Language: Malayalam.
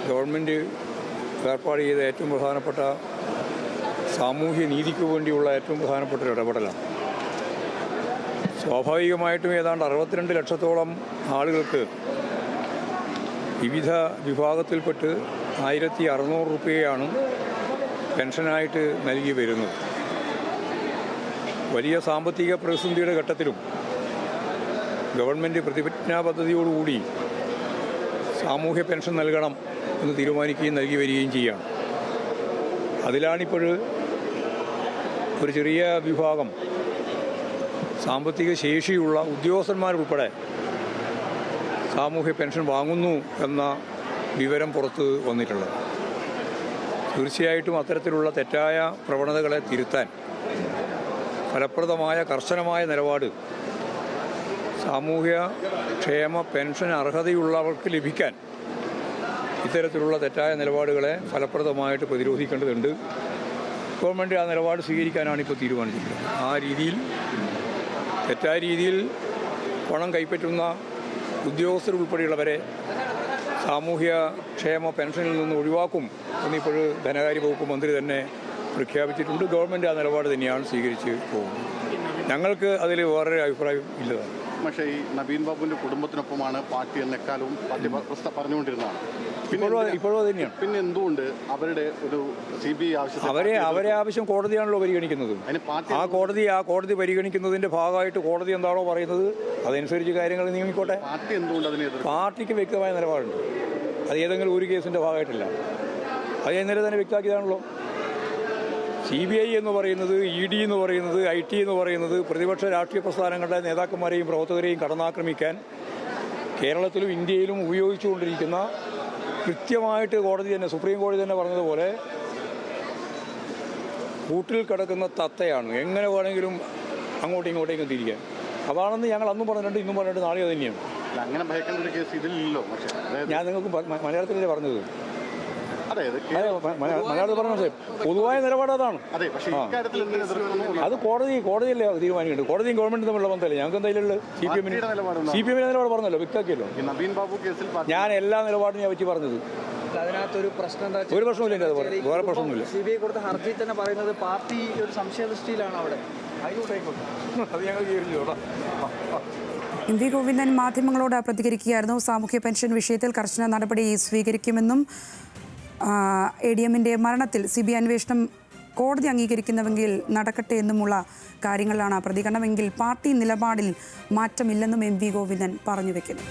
ഗവൺമെൻറ് ഏർപ്പാട് ചെയ്ത ഏറ്റവും പ്രധാനപ്പെട്ട സാമൂഹ്യ നീതിക്ക് വേണ്ടിയുള്ള ഏറ്റവും പ്രധാനപ്പെട്ട ഒരു ഇടപെടലാണ്. സ്വാഭാവികമായിട്ടും ഏതാണ്ട് 62 ലക്ഷത്തോളം ആളുകൾക്ക് വിവിധ വിഭാഗത്തിൽപ്പെട്ട് 1600 രൂപയാണ് പെൻഷനായിട്ട് നൽകി വരുന്നത്. വലിയ സാമ്പത്തിക പ്രതിസന്ധിയുടെ ഘട്ടത്തിലും ഗവൺമെൻറ് പ്രതിജ്ഞാ പദ്ധതിയോടുകൂടി സാമൂഹ്യ പെൻഷൻ നൽകണം എന്ന് തീരുമാനിക്കുകയും നൽകി വരികയും ചെയ്യുകയാണ്. അതിലാണിപ്പോൾ ഒരു ചെറിയ വിഭാഗം സാമ്പത്തിക ശേഷിയുള്ള ഉദ്യോഗസ്ഥന്മാരുൾപ്പെടെ സാമൂഹ്യ പെൻഷൻ വാങ്ങുന്നു എന്ന വിവരം പുറത്ത് വന്നിട്ടുള്ളത്. തീർച്ചയായിട്ടും അത്തരത്തിലുള്ള തെറ്റായ പ്രവണതകളെ തിരുത്താൻ ഫലപ്രദമായ കർശനമായ നിലപാട് സാമൂഹ്യ ക്ഷേമ പെൻഷൻ അർഹതയുള്ളവർക്ക് ലഭിക്കാൻ ഇത്തരത്തിലുള്ള തെറ്റായ നിലപാടുകളെ ഫലപ്രദമായിട്ട് പ്രതിരോധിക്കേണ്ടതുണ്ട്. ഗവൺമെൻറ് ആ നിലപാട് സ്വീകരിക്കാനാണ് ഇപ്പോൾ തീരുമാനിച്ചിട്ടുള്ളത്. ആ രീതിയിൽ തെറ്റായ രീതിയിൽ പണം കൈപ്പറ്റുന്ന ഉദ്യോഗസ്ഥരുൾപ്പെടെയുള്ളവരെ സാമൂഹ്യ ക്ഷേമ പെൻഷനിൽ നിന്ന് ഒഴിവാക്കും എന്നിപ്പോൾ ധനകാര്യ വകുപ്പ് മന്ത്രി തന്നെ പ്രഖ്യാപിച്ചിട്ടുണ്ട്. ഗവൺമെൻറ് ആ നിലപാട് തന്നെയാണ് സ്വീകരിച്ച് പോകുന്നത്. ഞങ്ങൾക്ക് അതിൽ വേറൊരു അഭിപ്രായം ഇല്ലതാണ്. പക്ഷേ ഈ നവീൻ ബാബുവിൻ്റെ കുടുംബത്തിനൊപ്പമാണ് പാർട്ടി എന്നെക്കാലവും പാർട്ടി പറഞ്ഞുകൊണ്ടിരുന്നതാണ്. ഇപ്പോഴും അത് തന്നെയാണ്. പിന്നെ എന്തുകൊണ്ട് അവരുടെ ഒരു CBI ആവശ്യം അവരെ ആവശ്യം കോടതിയാണല്ലോ പരിഗണിക്കുന്നത്. ആ കോടതി പരിഗണിക്കുന്നതിൻ്റെ ഭാഗമായിട്ട് കോടതി എന്താണോ പറയുന്നത് അതനുസരിച്ച് കാര്യങ്ങൾ നീങ്ങിക്കോട്ടെ. പാർട്ടി എന്തുകൊണ്ട് അതിനെ പാർട്ടിക്ക് വ്യക്തമായ നിലപാടുണ്ട്. അത് ഏതെങ്കിലും ഒരു കേസിൻ്റെ ഭാഗമായിട്ടില്ല. അത് ഇന്നലെ തന്നെ വ്യക്തമാക്കിയതാണല്ലോ. CBI എന്ന് പറയുന്നത്, ED എന്ന് പറയുന്നത്, IT എന്ന് പറയുന്നത് പ്രതിപക്ഷ രാഷ്ട്രീയ പ്രസ്ഥാനങ്ങളുടെ നേതാക്കന്മാരെയും പ്രവർത്തകരെയും കടന്നാക്രമിക്കാൻ കേരളത്തിലും ഇന്ത്യയിലും ഉപയോഗിച്ചുകൊണ്ടിരിക്കുന്ന, കൃത്യമായിട്ട് കോടതി തന്നെ, സുപ്രീം കോടതി തന്നെ പറഞ്ഞതുപോലെ കൂട്ടിൽ കിടക്കുന്ന തത്തയാണ്. എങ്ങനെ വേണമെങ്കിലും അങ്ങോട്ടും ഇങ്ങോട്ടേക്കും തിരിക്കാൻ. അതാണെന്ന് ഞങ്ങൾ അന്നും പറഞ്ഞിട്ടുണ്ട്, ഇന്നും പറഞ്ഞിട്ട് നാളെ അത് തന്നെയാണ്. അങ്ങനെ ഭയക്കേണ്ട ഒരു കേസ് ഇതിലില്ലല്ലോ. ഞാൻ നിങ്ങൾക്ക് മലയാളത്തിലല്ലേ പറഞ്ഞത്. മലയാളത്തിൽ പറഞ്ഞ പൊതുവായ നിലപാട് അതാണ്. അത് കോടതിയല്ലേ തീരുമാനിക്കേണ്ടത്. കോടതിയും ഗവൺമെന്റും തമ്മിലുള്ള ബന്ധമല്ലേ. ഞങ്ങൾക്ക് എന്തായാലും CPM നിലപാട് പറഞ്ഞല്ലോ, വ്യക്തമാക്കിയല്ലോ. ഞാൻ എല്ലാ നിലപാടും ഞാൻ വെച്ച് പറഞ്ഞത്. അതിനകത്തൊരു പ്രശ്നം ഒരു പ്രശ്നമില്ല. അത് വേറെ പ്രശ്നമൊന്നുമില്ല. CBI കൊടുത്ത ഹർജി തന്നെ പറയുന്നത് പാർട്ടി ഒരു സംശയദൃഷ്ടിയിലാണ് അവിടെ. അത് ഞങ്ങൾ സ്വീകരിച്ചോളാം. MV ഗോവിന്ദൻ മാധ്യമങ്ങളോട് പ്രതികരിക്കുകയായിരുന്നു. സാമൂഹ്യ പെൻഷൻ വിഷയത്തിൽ കർശന നടപടി സ്വീകരിക്കുമെന്നും ADMന്റെ മരണത്തിൽ CBI അന്വേഷണം കോടതി അംഗീകരിക്കുന്നുവെങ്കിൽ നടക്കട്ടെ എന്നുമുള്ള കാര്യങ്ങളാണ് പ്രതികരണമെങ്കിൽ പാർട്ടി നിലപാടിൽ മാറ്റമില്ലെന്നും MV ഗോവിന്ദൻ പറഞ്ഞു വെക്കുന്നു.